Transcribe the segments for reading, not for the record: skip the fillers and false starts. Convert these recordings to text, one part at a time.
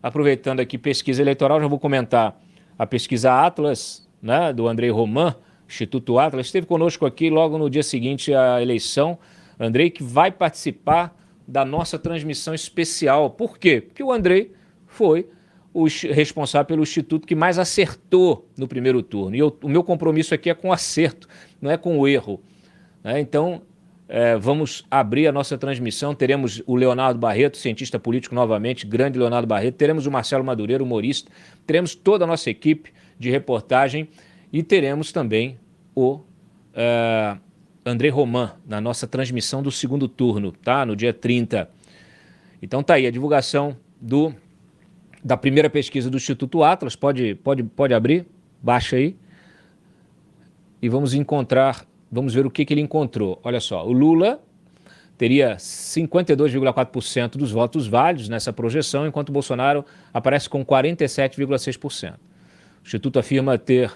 aproveitando aqui pesquisa eleitoral, já vou comentar a pesquisa Atlas, né, do Andrei Roman, Instituto Atlas, esteve conosco aqui logo no dia seguinte à eleição. Andrei, que vai participar da nossa transmissão especial. Por quê? Porque o Andrei foi o responsável pelo instituto que mais acertou no primeiro turno. E o meu compromisso aqui é com o acerto, não é com o erro. Então, vamos abrir a nossa transmissão. Teremos o Leonardo Barreto, cientista político novamente, grande Leonardo Barreto. Teremos o Marcelo Madureira, humorista. Teremos toda a nossa equipe de reportagem e teremos também o Andrei Roman na nossa transmissão do segundo turno, tá? No dia 30. Então tá aí a divulgação da primeira pesquisa do Instituto Atlas. Pode abrir, baixa aí. E vamos ver o que ele encontrou. Olha só, o Lula teria 52,4% dos votos válidos nessa projeção, enquanto o Bolsonaro aparece com 47,6%. O Instituto afirma ter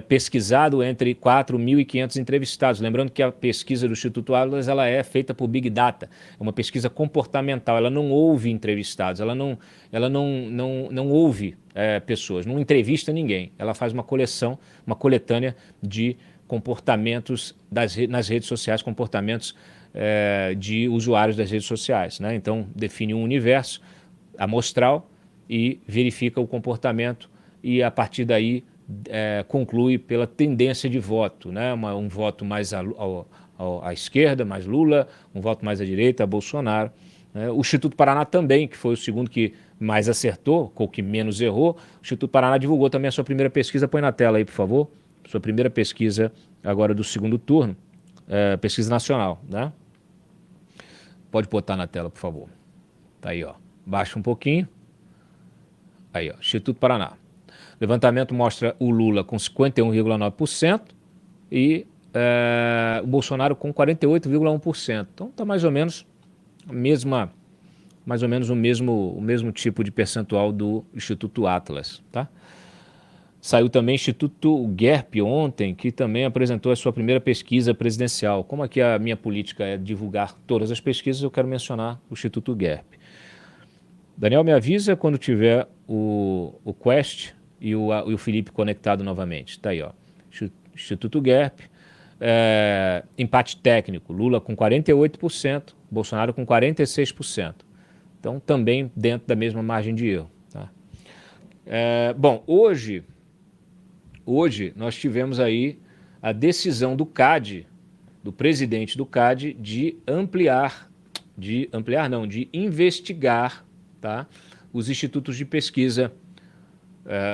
pesquisado entre 4.500 entrevistados. Lembrando que a pesquisa do Instituto Atlas ela é feita por Big Data, é uma pesquisa comportamental, ela não ouve entrevistados, ela não ouve pessoas, não entrevista ninguém, ela faz uma coletânea de comportamentos nas redes sociais, comportamentos de usuários das redes sociais, né? Então define um universo amostral e verifica o comportamento e a partir daí conclui pela tendência de voto, né? Um voto mais à esquerda, mais Lula, um voto mais à direita, Bolsonaro. Né? O Instituto Paraná também, que foi o segundo que mais acertou, ou que menos errou, o Instituto Paraná divulgou também a sua primeira pesquisa. Põe na tela aí, por favor, sua primeira pesquisa agora do segundo turno, pesquisa nacional, né? Pode botar na tela, por favor. Tá aí, ó. Baixa um pouquinho. Aí, ó, Instituto Paraná. Levantamento mostra o Lula com 51,9% e o Bolsonaro com 48,1%. Então está mais ou menos o mesmo tipo de percentual do Instituto Atlas, tá? Saiu também o Instituto GERP ontem, que também apresentou a sua primeira pesquisa presidencial. Como aqui a minha política é divulgar todas as pesquisas, eu quero mencionar o Instituto GERP. Daniel, me avisa quando tiver o Quest e o Felipe conectado novamente. Está aí, ó. Instituto GERP, empate técnico, Lula com 48%, Bolsonaro com 46%. Então, também dentro da mesma margem de erro. Tá? Bom, hoje nós tivemos aí a decisão do CAD, do presidente do CAD, de investigar, tá, os institutos de pesquisa,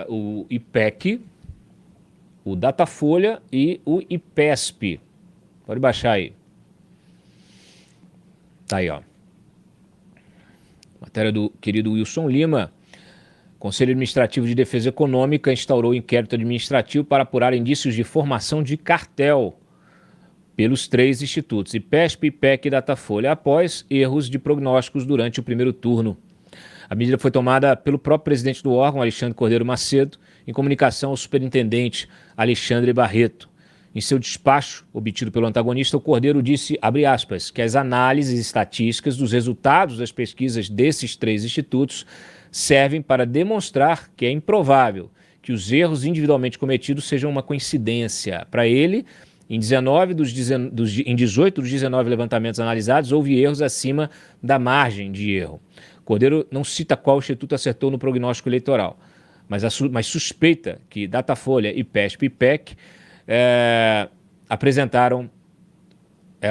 o IPEC, o Datafolha e o IPESP. Pode baixar aí. Tá aí, ó. Matéria do querido Wilson Lima. Conselho Administrativo de Defesa Econômica instaurou inquérito administrativo para apurar indícios de formação de cartel pelos 3 institutos, IPESP, IPEC e Datafolha, após erros de prognósticos durante o primeiro turno. A medida foi tomada pelo próprio presidente do órgão, Alexandre Cordeiro Macedo, em comunicação ao superintendente Alexandre Barreto. Em seu despacho, obtido pelo antagonista, o Cordeiro disse, abre aspas, que as análises estatísticas dos resultados das pesquisas desses 3 institutos servem para demonstrar que é improvável que os erros individualmente cometidos sejam uma coincidência. Para ele, em 18 dos 19 levantamentos analisados, houve erros acima da margem de erro. Cordeiro não cita qual instituto acertou no prognóstico eleitoral, mas suspeita que Datafolha, IPESP e IPEC apresentaram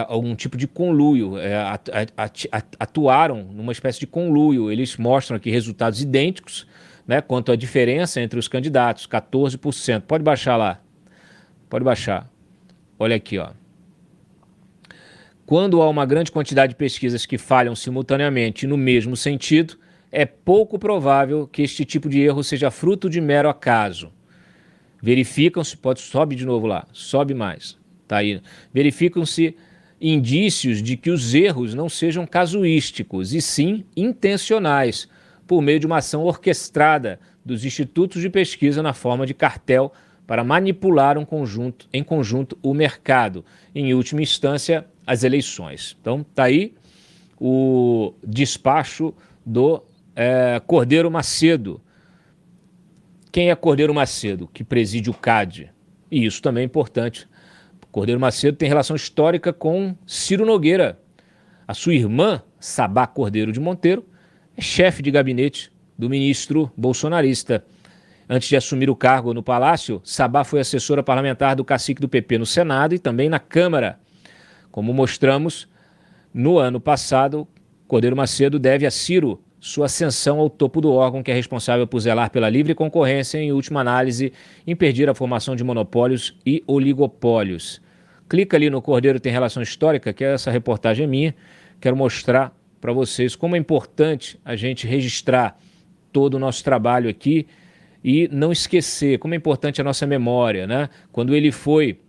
algum tipo de conluio, atuaram numa espécie de conluio. Eles mostram aqui resultados idênticos, né, quanto à diferença entre os candidatos, 14%. Pode baixar lá, pode baixar. Olha aqui, ó. Quando há uma grande quantidade de pesquisas que falham simultaneamente no mesmo sentido, é pouco provável que este tipo de erro seja fruto de mero acaso. Verificam-se, sobe de novo lá, sobe mais, tá aí. Verificam-se indícios de que os erros não sejam casuísticos, e sim intencionais, por meio de uma ação orquestrada dos institutos de pesquisa na forma de cartel para manipular em conjunto o mercado, em última instância, as eleições. Então, está aí o despacho do Cordeiro Macedo. Quem é Cordeiro Macedo? Que preside o CAD. E isso também é importante. Cordeiro Macedo tem relação histórica com Ciro Nogueira. A sua irmã, Sabá Cordeiro de Monteiro, é chefe de gabinete do ministro bolsonarista. Antes de assumir o cargo no Palácio, Sabá foi assessora parlamentar do cacique do PP no Senado e também na Câmara. Como mostramos, no ano passado, Cordeiro Macedo deve a Ciro sua ascensão ao topo do órgão que é responsável por zelar pela livre concorrência e, em última análise, impedir a formação de monopólios e oligopólios. Clica ali no Cordeiro Tem Relação Histórica, que essa reportagem é minha. Quero mostrar para vocês como é importante a gente registrar todo o nosso trabalho aqui e não esquecer como é importante a nossa memória, né? Quando ele foi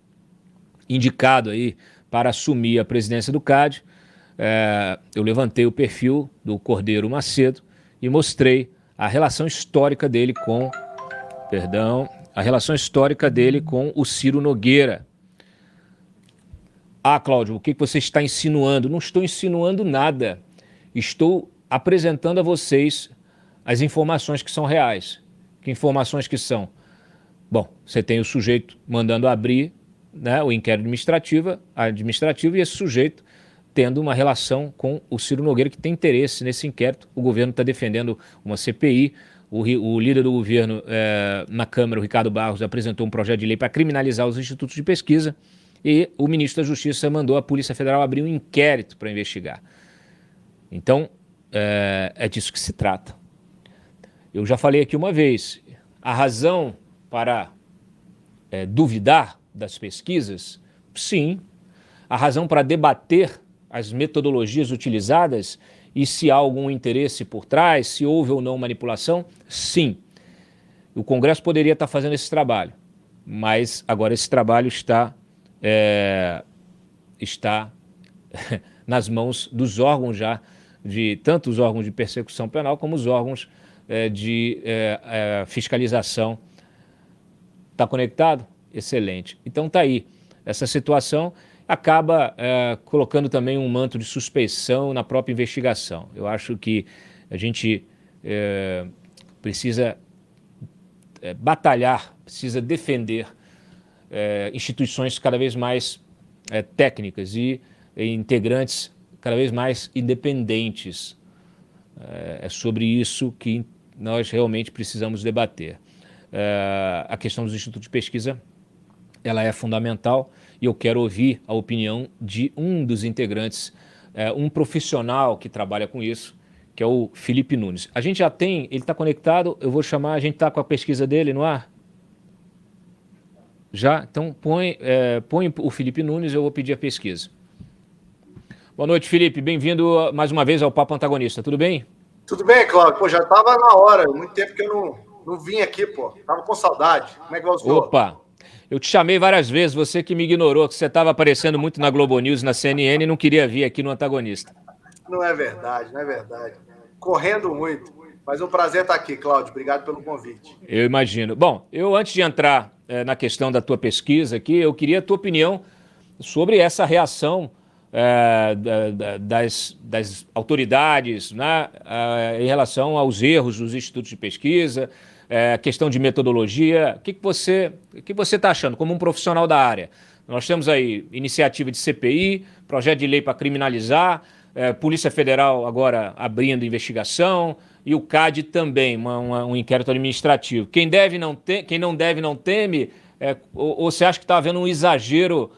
indicado aí para assumir a presidência do CAD, eu levantei o perfil do Cordeiro Macedo e mostrei a relação histórica dele com, o Ciro Nogueira. Ah, Cláudio, o que você está insinuando? Não estou insinuando nada. Estou apresentando a vocês as informações que são reais. Que informações que são? Bom, você tem o sujeito mandando abrir, né, o inquérito administrativo e esse sujeito tendo uma relação com o Ciro Nogueira, que tem interesse nesse inquérito. O governo está defendendo uma CPI. O líder do governo na Câmara, o Ricardo Barros, apresentou um projeto de lei para criminalizar os institutos de pesquisa e o ministro da Justiça mandou a Polícia Federal abrir um inquérito para investigar. Então, é disso que se trata. Eu já falei aqui uma vez, a razão para duvidar das pesquisas, sim. A razão para debater as metodologias utilizadas e se há algum interesse por trás, se houve ou não manipulação, sim. O Congresso poderia estar fazendo esse trabalho, mas agora esse trabalho está nas mãos dos órgãos já, tanto os órgãos de persecução penal como os órgãos de fiscalização. Está conectado? Excelente. Então está aí. Essa situação acaba colocando também um manto de suspeição na própria investigação. Eu acho que a gente precisa batalhar, precisa defender instituições cada vez mais técnicas e integrantes cada vez mais independentes. É sobre isso que nós realmente precisamos debater. A questão dos institutos de pesquisa, ela é fundamental e eu quero ouvir a opinião de um dos integrantes, um profissional que trabalha com isso, que é o Felipe Nunes. A gente já tem, ele está conectado, eu vou chamar, a gente está com a pesquisa dele no ar? Já? Então põe o Felipe Nunes, eu vou pedir a pesquisa. Boa noite, Felipe, bem-vindo mais uma vez ao Papo Antagonista, tudo bem? Tudo bem, Cláudio. Pô, já estava na hora, muito tempo que eu não vim aqui, pô. Tava com saudade. Como é que vai o senhor? Opa, eu te chamei várias vezes, você que me ignorou, que você estava aparecendo muito na Globo News, na CNN e não queria vir aqui no Antagonista. Não é verdade, não é verdade. Correndo muito. Mas é um prazer estar aqui, Cláudio. Obrigado pelo convite. Eu imagino. Bom, antes de entrar na questão da tua pesquisa aqui, eu queria a tua opinião sobre essa reação das autoridades, né, em relação aos erros dos institutos de pesquisa, questão de metodologia. O que você está achando como um profissional da área? Nós temos aí iniciativa de CPI, projeto de lei para criminalizar, Polícia Federal agora abrindo investigação e o CAD também, um inquérito administrativo. Quem não deve não teme, ou você acha que está havendo um exagero,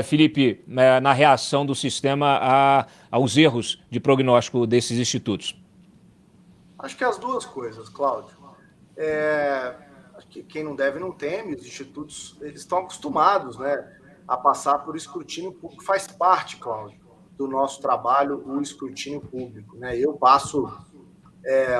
Felipe, na reação do sistema aos erros de prognóstico desses institutos? Acho que as duas coisas, Cláudio. Acho que quem não deve não teme, os institutos eles estão acostumados, né, a passar por escrutínio público. Faz parte, Cláudio, do nosso trabalho o escrutínio público, né? Eu passo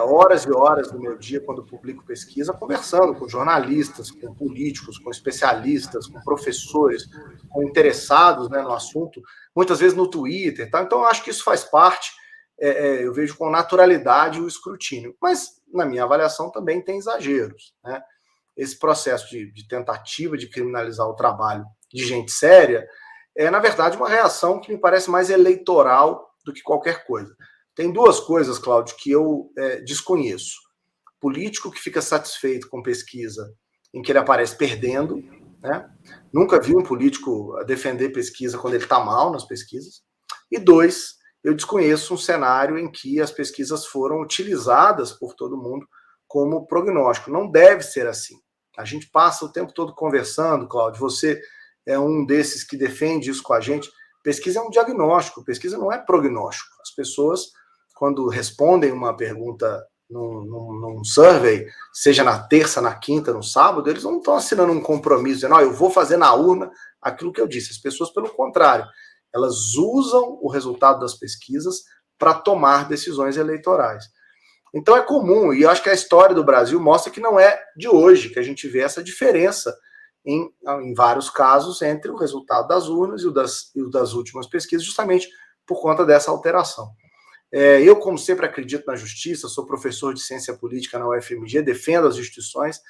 horas e horas do meu dia, quando publico pesquisa, conversando com jornalistas, com políticos, com especialistas, com professores, com interessados, né, no assunto, muitas vezes no Twitter, tá? Então, eu acho que isso faz parte, eu vejo com naturalidade o escrutínio. Mas, na minha avaliação, também tem exageros, né? Esse processo de tentativa de criminalizar o trabalho de gente séria na verdade, uma reação que me parece mais eleitoral do que qualquer coisa. Tem duas coisas, Cláudio, que eu desconheço. Político que fica satisfeito com pesquisa em que ele aparece perdendo, né? Nunca vi um político defender pesquisa quando ele está mal nas pesquisas. E dois, eu desconheço um cenário em que as pesquisas foram utilizadas por todo mundo como prognóstico. Não deve ser assim. A gente passa o tempo todo conversando, Cláudio, você é um desses que defende isso com a gente. Pesquisa é um diagnóstico, pesquisa não é prognóstico. As pessoas, quando respondem uma pergunta num survey, seja na terça, na quinta, no sábado, eles não estão assinando um compromisso, dizendo, eu vou fazer na urna aquilo que eu disse. As pessoas, pelo contrário, elas usam o resultado das pesquisas para tomar decisões eleitorais. Então é comum, e eu acho que a história do Brasil mostra que não é de hoje que a gente vê essa diferença em vários casos entre o resultado das urnas e o das últimas pesquisas, justamente por conta dessa alteração. Eu, como sempre, acredito na justiça, sou professor de ciência política na UFMG, defendo as instituições,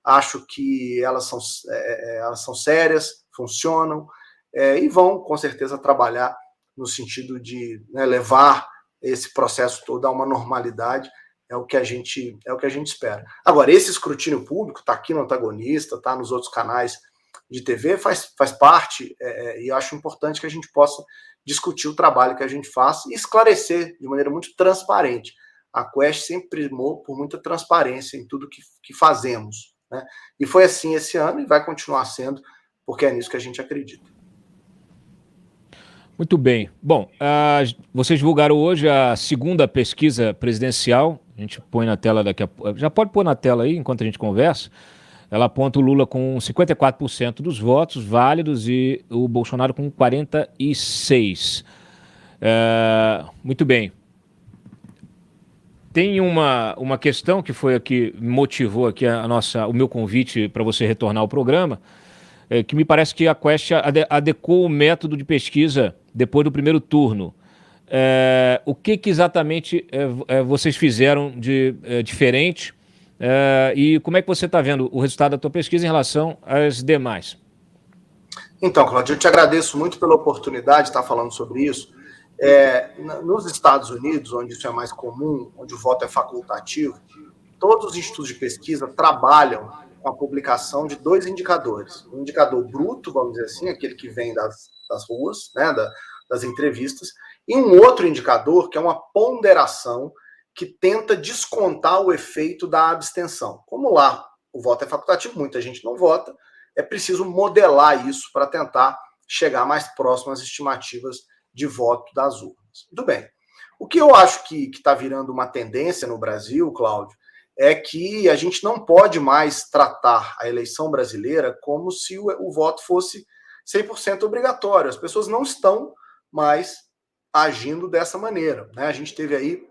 acho que elas são sérias, funcionam, e vão, com certeza, trabalhar no sentido de levar esse processo todo a uma normalidade, é o que a gente espera. Agora, esse escrutínio público está aqui no Antagonista, está nos outros canais de TV, faz parte, e eu acho importante que a gente possa discutir o trabalho que a gente faz e esclarecer de maneira muito transparente. A Quest sempre primou por muita transparência em tudo que fazemos, né? E foi assim esse ano e vai continuar sendo, porque é nisso que a gente acredita. Muito bem. Bom, vocês divulgaram hoje a segunda pesquisa presidencial. A gente põe na tela daqui a pouco. Já pode pôr na tela aí, enquanto a gente conversa. Ela aponta o Lula com 54% dos votos válidos e o Bolsonaro com 46%. Muito bem. Tem uma questão que foi aqui, motivou aqui o meu convite para você retornar ao programa, que me parece que a Quest adequou o método de pesquisa depois do primeiro turno. O que exatamente vocês fizeram de diferente? E como é que você está vendo o resultado da tua pesquisa em relação às demais? Então, Claudio, eu te agradeço muito pela oportunidade de estar falando sobre isso. Nos Estados Unidos, onde isso é mais comum, onde o voto é facultativo, todos os institutos de pesquisa trabalham com a publicação de dois indicadores. Um indicador bruto, vamos dizer assim, aquele que vem das ruas, né, das entrevistas, e um outro indicador, que é uma ponderação que tenta descontar o efeito da abstenção. Como lá o voto é facultativo, muita gente não vota, é preciso modelar isso para tentar chegar mais próximo às estimativas de voto das urnas. Muito bem. O que eu acho que está virando uma tendência no Brasil, Cláudio, é que a gente não pode mais tratar a eleição brasileira como se o voto fosse 100% obrigatório. As pessoas não estão mais agindo dessa maneira, né? A gente teve aí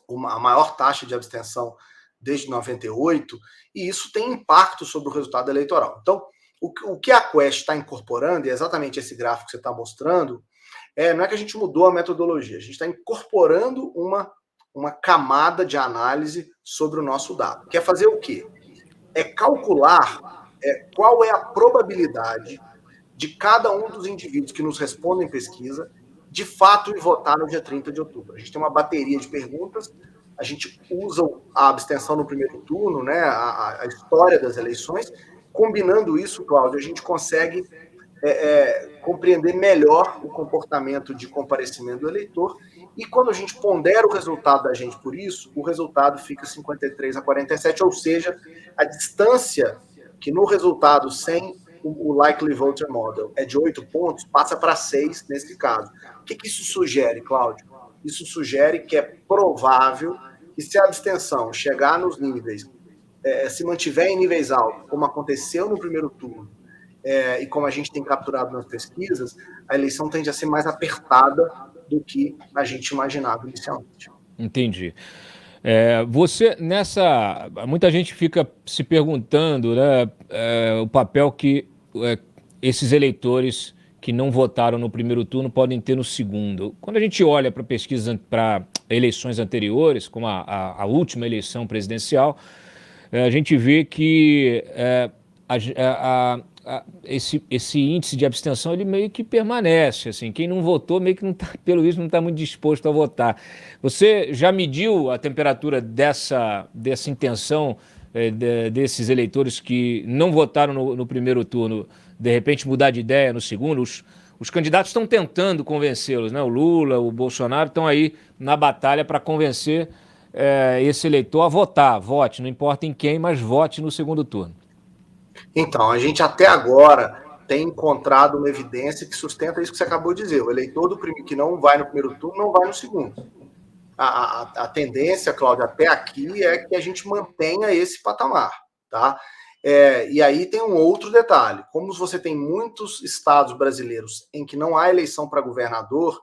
a maior taxa de abstenção desde 98, e isso tem impacto sobre o resultado eleitoral. Então, o que a Quest está incorporando, e é exatamente esse gráfico que você está mostrando, não é que a gente mudou a metodologia, a gente está incorporando uma camada de análise sobre o nosso dado. Quer fazer o quê? É calcular qual é a probabilidade de cada um dos indivíduos que nos respondem pesquisa de fato ir votar no dia 30 de outubro. A gente tem uma bateria de perguntas, a gente usa a abstenção no primeiro turno, né, a história das eleições. Combinando isso, Cláudio, a gente consegue compreender melhor o comportamento de comparecimento do eleitor, e quando a gente pondera o resultado da gente por isso, o resultado fica 53-47, ou seja, a distância que no resultado sem o Likely Voter Model é de 8 pontos, passa para 6 nesse caso. O que isso sugere, Cláudio? Isso sugere que é provável que, se a abstenção chegar nos níveis, se mantiver em níveis altos, como aconteceu no primeiro turno, e como a gente tem capturado nas pesquisas, a eleição tende a ser mais apertada do que a gente imaginava inicialmente. Entendi. Muita gente fica se perguntando, né, o papel que esses eleitores que não votaram no primeiro turno podem ter no segundo. Quando a gente olha para pesquisas, para eleições anteriores, como a última eleição presidencial, a gente vê que esse índice de abstenção ele meio que permanece. Assim, quem não votou meio que não tá, pelo visto, não está muito disposto a votar. Você já mediu a temperatura dessa intenção desses eleitores que não votaram no primeiro turno, de repente mudar de ideia no segundo? Os candidatos estão tentando convencê-los, né? O Lula, o Bolsonaro estão aí na batalha para convencer esse eleitor a votar. Vote, não importa em quem, mas vote no segundo turno. Então, a gente até agora tem encontrado uma evidência que sustenta isso que você acabou de dizer. O eleitor que não vai no primeiro turno não vai no segundo. A tendência, Cláudio, até aqui é que a gente mantenha esse patamar, tá? E aí tem um outro detalhe. Como você tem muitos estados brasileiros em que não há eleição para governador,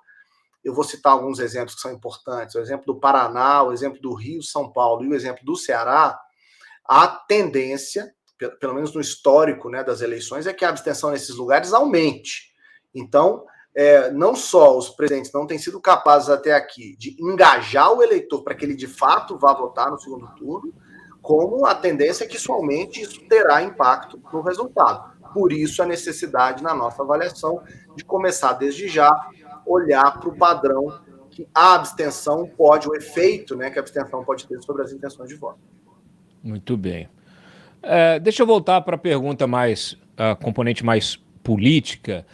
eu vou citar alguns exemplos que são importantes. O exemplo do Paraná, o exemplo do Rio, São Paulo e o exemplo do Ceará, a tendência, pelo menos no histórico, né, das eleições, é que a abstenção nesses lugares aumente. Então, não só os presidentes não têm sido capazes até aqui de engajar o eleitor para que ele de fato vá votar no segundo turno, como a tendência é que isso aumente e isso terá impacto no resultado. Por isso a necessidade, na nossa avaliação, de começar desde já olhar para o padrão que a abstenção pode, o efeito, né, que a abstenção pode ter sobre as intenções de voto. Muito bem. Deixa eu voltar para a pergunta mais, a componente mais política.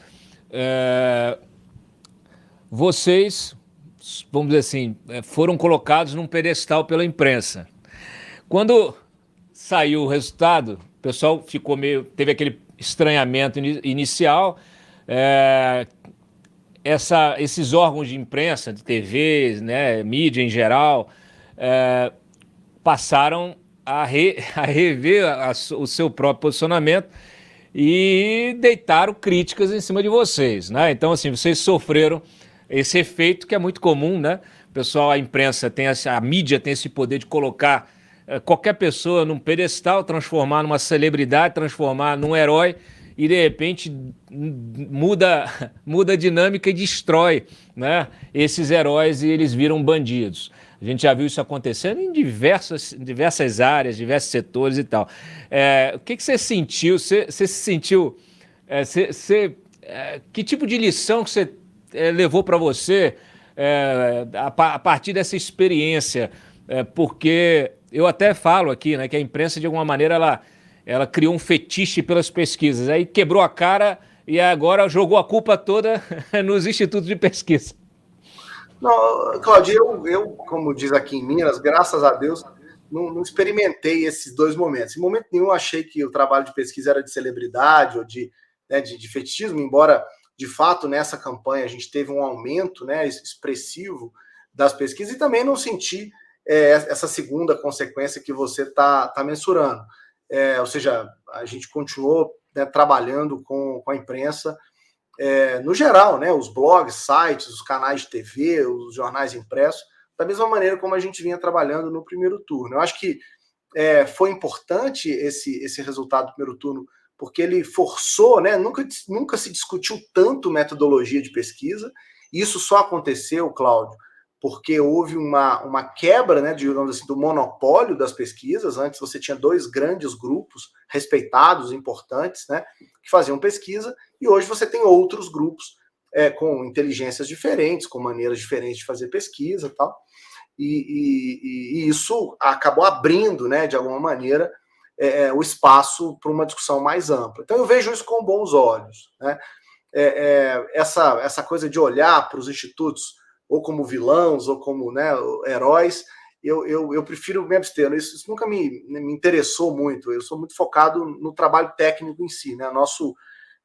Vocês, vamos dizer assim, foram colocados num pedestal pela imprensa. Quando saiu o resultado, o pessoal teve aquele estranhamento inicial. Esses órgãos de imprensa, de TV, né, mídia em geral, passaram a rever o seu próprio posicionamento e deitaram críticas em cima de vocês, né? Então, assim, vocês sofreram esse efeito que é muito comum, né? Pessoal, a imprensa a mídia tem esse poder de colocar qualquer pessoa num pedestal, transformar numa celebridade, transformar num herói e de repente muda a dinâmica e destrói, né, esses heróis e eles viram bandidos. A gente já viu isso acontecendo em diversas áreas, diversos setores e tal. O que você sentiu? Você se sentiu... que tipo de lição que você levou para você a partir dessa experiência? Porque eu até falo aqui, né, que a imprensa, de alguma maneira, ela criou um fetiche pelas pesquisas. Aí quebrou a cara e agora jogou a culpa toda nos institutos de pesquisa. Não, Claudio, eu, como diz aqui em Minas, graças a Deus, não experimentei esses dois momentos. Em momento nenhum achei que o trabalho de pesquisa era de celebridade ou de fetichismo, embora, de fato, nessa campanha a gente teve um aumento, né, expressivo das pesquisas, e também não senti essa segunda consequência que você está mensurando. Ou seja, a gente continuou, né, trabalhando com a imprensa, no geral, né, os blogs, sites, os canais de TV, os jornais impressos, da mesma maneira como a gente vinha trabalhando no primeiro turno. Eu acho que foi importante esse resultado do primeiro turno, porque ele forçou, né, nunca se discutiu tanto metodologia de pesquisa, e isso só aconteceu, Cláudio, porque houve uma quebra, né, digamos assim, do monopólio das pesquisas. Antes você tinha dois grandes grupos respeitados, importantes, né, que faziam pesquisa, e hoje você tem outros grupos com inteligências diferentes, com maneiras diferentes de fazer pesquisa e tal, e isso acabou abrindo, né, de alguma maneira, o espaço para uma discussão mais ampla. Então eu vejo isso com bons olhos, né? Essa coisa de olhar para os institutos ou como vilões, ou como, né, heróis, eu prefiro me abster. Isso nunca me interessou muito. Eu sou muito focado no trabalho técnico em si, né? Nosso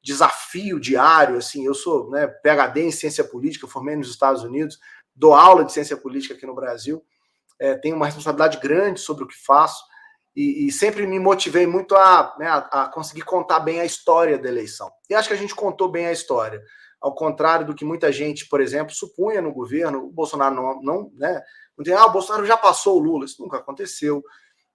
desafio diário, assim, eu sou, né, PhD em ciência política, formei nos Estados Unidos, dou aula de ciência política aqui no Brasil, tenho uma responsabilidade grande sobre o que faço, e sempre me motivei muito a conseguir contar bem a história da eleição. E acho que a gente contou bem a história. Ao contrário do que muita gente, por exemplo, supunha no governo, o Bolsonaro não tem, o Bolsonaro já passou o Lula. Isso nunca aconteceu.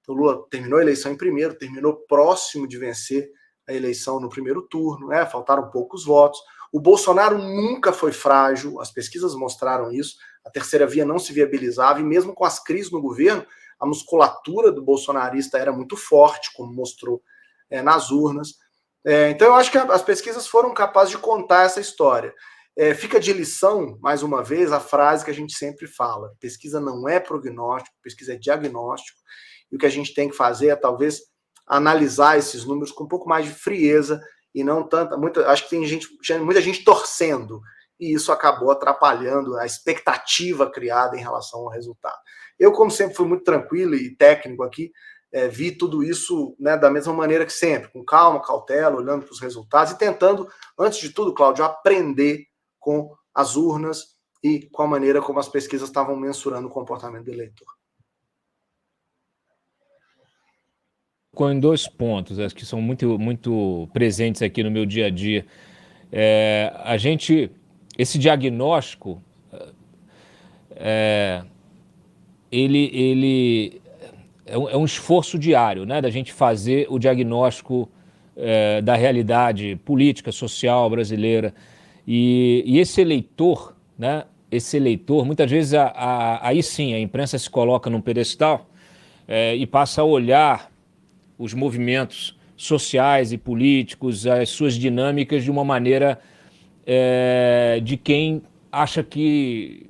O Lula terminou a eleição em primeiro, terminou próximo de vencer a eleição no primeiro turno, né? Faltaram poucos votos. O Bolsonaro nunca foi frágil, as pesquisas mostraram isso, a terceira via não se viabilizava, e mesmo com as crises no governo, a musculatura do bolsonarista era muito forte, como mostrou nas urnas. Então, eu acho que as pesquisas foram capazes de contar essa história. Fica de lição, mais uma vez, a frase que a gente sempre fala: pesquisa não é prognóstico, pesquisa é diagnóstico, e o que a gente tem que fazer é, talvez, analisar esses números com um pouco mais de frieza e não tanta... acho que tem muita gente torcendo, e isso acabou atrapalhando a expectativa criada em relação ao resultado. Eu, como sempre, fui muito tranquilo e técnico aqui, vi tudo isso, né, da mesma maneira que sempre, com calma, cautela, olhando para os resultados e tentando, antes de tudo, Cláudio, aprender com as urnas e com a maneira como as pesquisas estavam mensurando o comportamento do eleitor. Com 2 pontos, acho que são muito presentes aqui no meu dia a dia. Esse diagnóstico, ele é um esforço diário, né, da gente fazer o diagnóstico da realidade política, social brasileira. E esse eleitor, né, muitas vezes, aí sim, a imprensa se coloca num pedestal e passa a olhar os movimentos sociais e políticos, as suas dinâmicas de uma maneira de quem acha que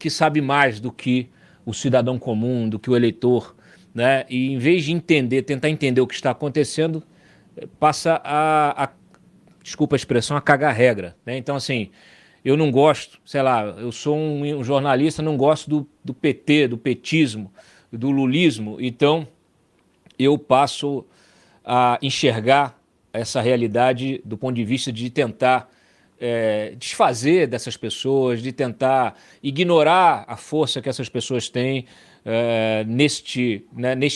sabe mais do que o cidadão comum, do que o eleitor, né? E em vez de tentar entender o que está acontecendo, passa desculpa a expressão, a cagar regra, né? Então, assim, eu não gosto, sei lá, eu sou um jornalista, não gosto do PT, do petismo, do lulismo, então eu passo a enxergar essa realidade do ponto de vista de tentar desfazer dessas pessoas, de tentar ignorar a força que essas pessoas têm neste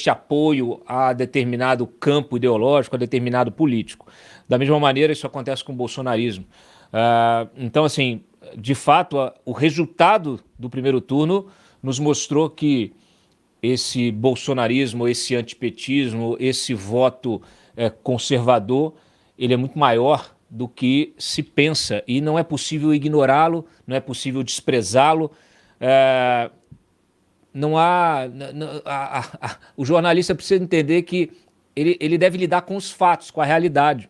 apoio a determinado campo ideológico, a determinado político. Da mesma maneira, isso acontece com o bolsonarismo. Então, assim, de fato, o resultado do primeiro turno nos mostrou que esse bolsonarismo, esse antipetismo, esse voto conservador, ele é muito maior do que se pensa e não é possível ignorá-lo, não é possível desprezá-lo. O jornalista precisa entender que ele deve lidar com os fatos, com a realidade,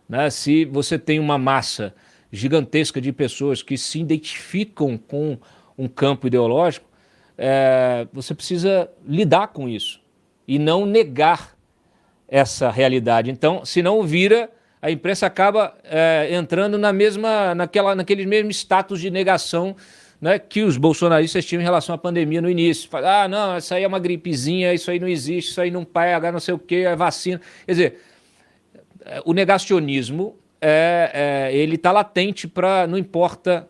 né? Se você tem uma massa gigantesca de pessoas que se identificam com um campo ideológico, você precisa lidar com isso e não negar essa realidade. Então, se não vira, a imprensa acaba entrando naquele mesmo status de negação, né, que os bolsonaristas tinham em relação à pandemia no início. Ah, não, isso aí é uma gripezinha, isso aí não existe, isso aí não pega, não sei o que, é vacina. Quer dizer, o negacionismo ele está latente para, não importa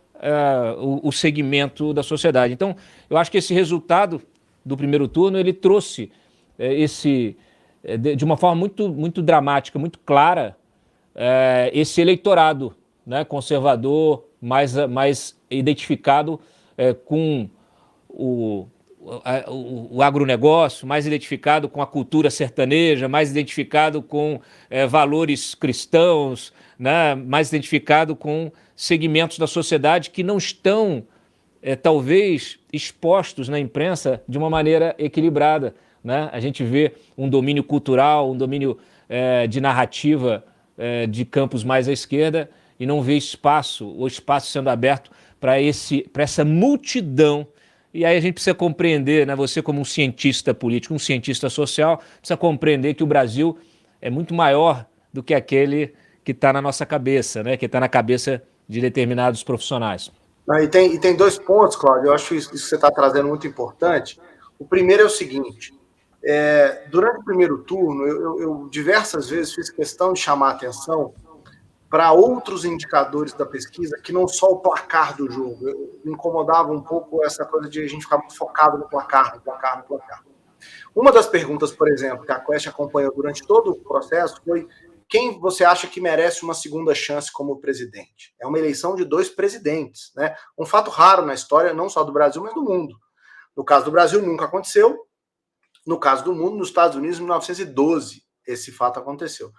o segmento da sociedade. Então, eu acho que esse resultado do primeiro turno, ele trouxe de uma forma muito dramática, muito clara, esse eleitorado, né, conservador, mais identificado com o agronegócio, mais identificado com a cultura sertaneja, mais identificado com valores cristãos, né, mais identificado com segmentos da sociedade que não estão, talvez, expostos na imprensa de uma maneira equilibrada, né? A gente vê um domínio cultural, um domínio de narrativa de campos mais à esquerda e não vê o espaço sendo aberto para essa multidão. E aí a gente precisa compreender, né, você como um cientista político, um cientista social, precisa compreender que o Brasil é muito maior do que aquele que está na nossa cabeça, né, que está na cabeça de determinados profissionais. E tem 2 pontos, Cláudio, eu acho isso que você está trazendo muito importante. O primeiro é o seguinte: durante o primeiro turno, eu diversas vezes fiz questão de chamar a atenção para outros indicadores da pesquisa que não só o placar do jogo. Me incomodava um pouco essa coisa de a gente ficar muito focado no placar. Uma das perguntas, por exemplo, que a Quest acompanhou durante todo o processo foi: quem você acha que merece uma segunda chance como presidente? É uma eleição de 2 presidentes, né? Um fato raro na história, não só do Brasil, mas do mundo. No caso do Brasil, nunca aconteceu. No caso do mundo, nos Estados Unidos, em 1912, esse fato aconteceu.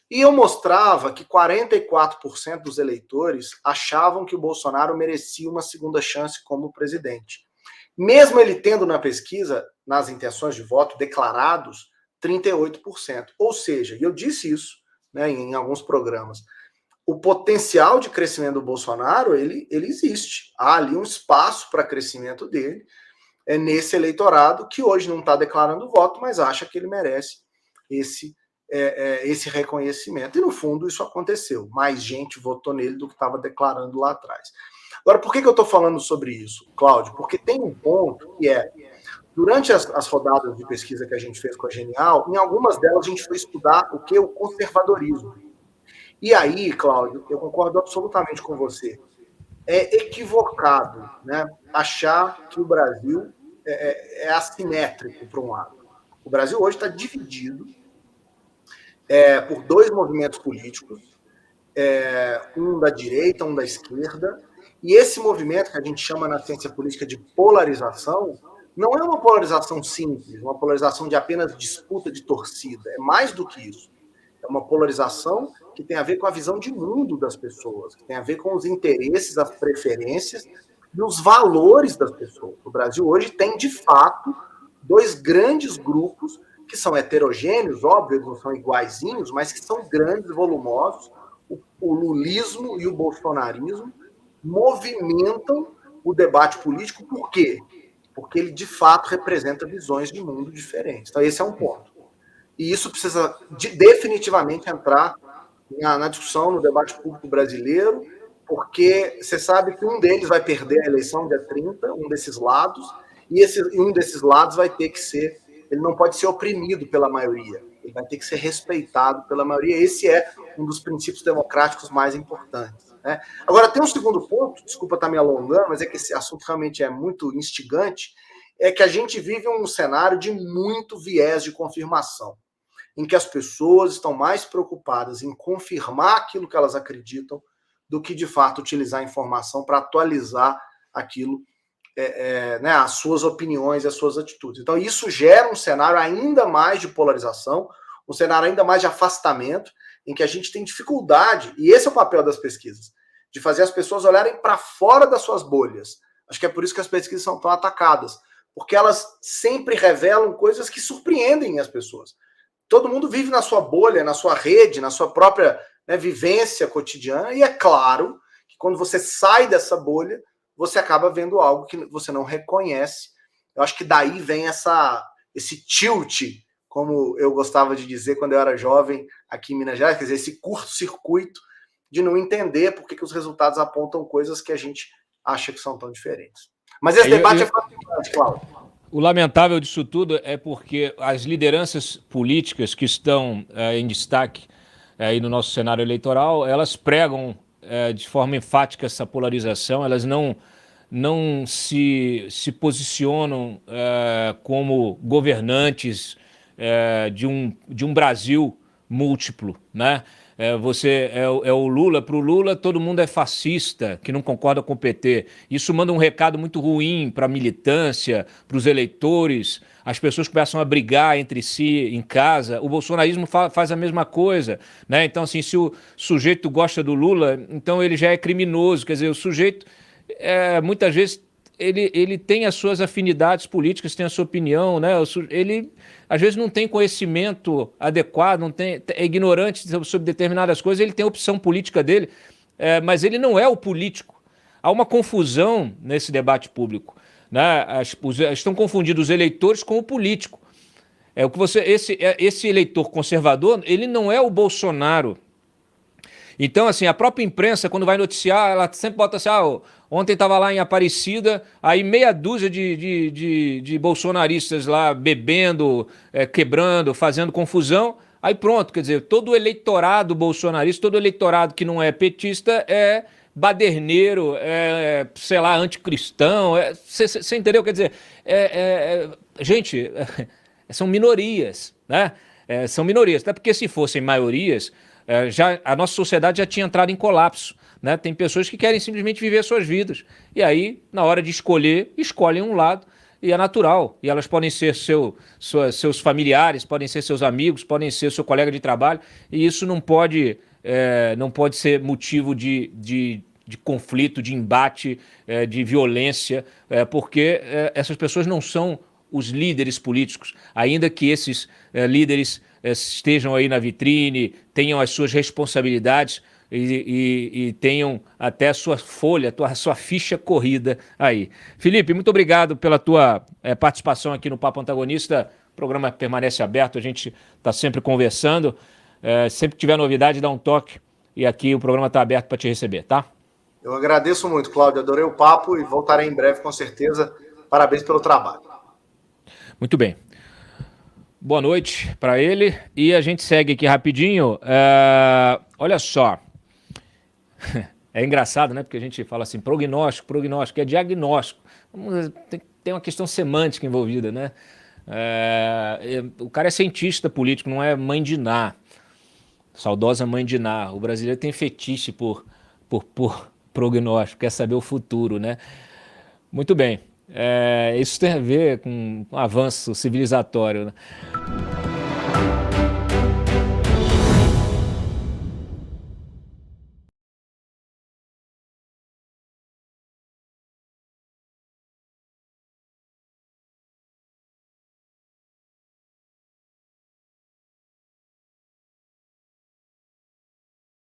E eu mostrava que 44% dos eleitores achavam que o Bolsonaro merecia uma segunda chance como presidente. Mesmo ele tendo na pesquisa, nas intenções de voto declarados, 38%. Ou seja, e eu disse isso, né, em alguns programas, o potencial de crescimento do Bolsonaro, ele existe. Há ali um espaço para crescimento dele, nesse eleitorado que hoje não está declarando voto, mas acha que ele merece esse reconhecimento. E, no fundo, isso aconteceu. Mais gente votou nele do que estava declarando lá atrás. Agora, por que eu estou falando sobre isso, Cláudio? Porque tem um ponto que durante as rodadas de pesquisa que a gente fez com a Genial, em algumas delas a gente foi estudar o que é o conservadorismo. E aí, Cláudio, eu concordo absolutamente com você. É equivocado, né, achar que o Brasil é assimétrico para um lado. O Brasil hoje está dividido por dois movimentos políticos, um da direita, um da esquerda, e esse movimento que a gente chama na ciência política de polarização não é uma polarização simples, uma polarização de apenas disputa de torcida, é mais do que isso. É uma polarização que tem a ver com a visão de mundo das pessoas, que tem a ver com os interesses, as preferências e os valores das pessoas. O Brasil hoje tem, de fato, dois grandes grupos que são heterogêneos, óbvio, eles não são iguaizinhos, mas que são grandes, volumosos. O lulismo e o bolsonarismo movimentam o debate político. Por quê? Porque ele, de fato, representa visões de mundo diferentes. Então, esse é um ponto. E isso precisa definitivamente entrar na discussão, no debate público brasileiro, porque você sabe que um deles vai perder a eleição dia 30, um desses lados, e um desses lados vai ter que ser, ele não pode ser oprimido pela maioria, ele vai ter que ser respeitado pela maioria. Esse é um dos princípios democráticos mais importantes, né? Agora, tem um segundo ponto, desculpa estar me alongando, mas é que esse assunto realmente é muito instigante, é que a gente vive um cenário de muito viés de confirmação, em que as pessoas estão mais preocupadas em confirmar aquilo que elas acreditam do que, de fato, utilizar a informação para atualizar aquilo, né, as suas opiniões e as suas atitudes. Então, isso gera um cenário ainda mais de polarização, um cenário ainda mais de afastamento, em que a gente tem dificuldade, e esse é o papel das pesquisas, de fazer as pessoas olharem para fora das suas bolhas. Acho que é por isso que as pesquisas são tão atacadas, porque elas sempre revelam coisas que surpreendem as pessoas. Todo mundo vive na sua bolha, na sua rede, na sua própria, né, vivência cotidiana, e é claro que quando você sai dessa bolha, você acaba vendo algo que você não reconhece. Eu acho que daí vem esse tilt, como eu gostava de dizer quando eu era jovem aqui em Minas Gerais, quer dizer, esse curto-circuito de não entender por que os resultados apontam coisas que a gente acha que são tão diferentes. Mas esse debate é fascinante, Cláudio. O lamentável disso tudo é porque as lideranças políticas que estão em destaque aí no nosso cenário eleitoral, elas pregam de forma enfática essa polarização, elas não se posicionam como governantes de um Brasil múltiplo, né? Você é o Lula, para o Lula todo mundo é fascista, que não concorda com o PT. Isso manda um recado muito ruim para a militância, para os eleitores, as pessoas começam a brigar entre si em casa. O bolsonarismo faz a mesma coisa, né? Então, assim, se o sujeito gosta do Lula, então ele já é criminoso. Quer dizer, o sujeito, muitas vezes, ele tem as suas afinidades políticas, tem a sua opinião, né? Ele, às vezes, não tem conhecimento adequado, é ignorante sobre determinadas coisas, ele tem a opção política dele, mas ele não é o político. Há uma confusão nesse debate público, né? Estão confundindo os eleitores com o político. Esse eleitor conservador, ele não é o Bolsonaro. Então, assim, a própria imprensa, quando vai noticiar, ela sempre bota assim, ontem estava lá em Aparecida, aí meia dúzia de bolsonaristas lá bebendo, quebrando, fazendo confusão, aí pronto, quer dizer, todo o eleitorado bolsonarista, todo o eleitorado que não é petista é baderneiro, sei lá, anticristão, você entendeu? Quer dizer, gente, são minorias, né? São minorias, até porque se fossem maiorias, a nossa sociedade já tinha entrado em colapso, né? Tem pessoas que querem simplesmente viver suas vidas. E aí, na hora de escolher, escolhem um lado e é natural. E elas podem ser seus familiares, podem ser seus amigos, podem ser seu colega de trabalho. E isso não pode ser motivo de conflito, de embate, de violência, porque essas pessoas não são os líderes políticos, ainda que esses líderes estejam aí na vitrine, tenham as suas responsabilidades e tenham até a sua folha, a sua ficha corrida aí. Felipe, muito obrigado pela tua participação aqui no Papo Antagonista. O programa permanece aberto, a gente está sempre conversando. Sempre que tiver novidade, dá um toque. E aqui o programa está aberto para te receber, tá? Eu agradeço muito, Cláudio. Adorei o papo e voltarei em breve, com certeza. Parabéns pelo trabalho. Muito bem. Boa noite para ele. E a gente segue aqui rapidinho. Olha só. É engraçado, né? Porque a gente fala assim, prognóstico, é diagnóstico. Tem uma questão semântica envolvida, né? O cara é cientista político, não é mãe de Ná. Saudosa mãe de Ná. O brasileiro tem fetiche por prognóstico, quer saber o futuro, né? Muito bem. Isso tem a ver com um avanço civilizatório, né?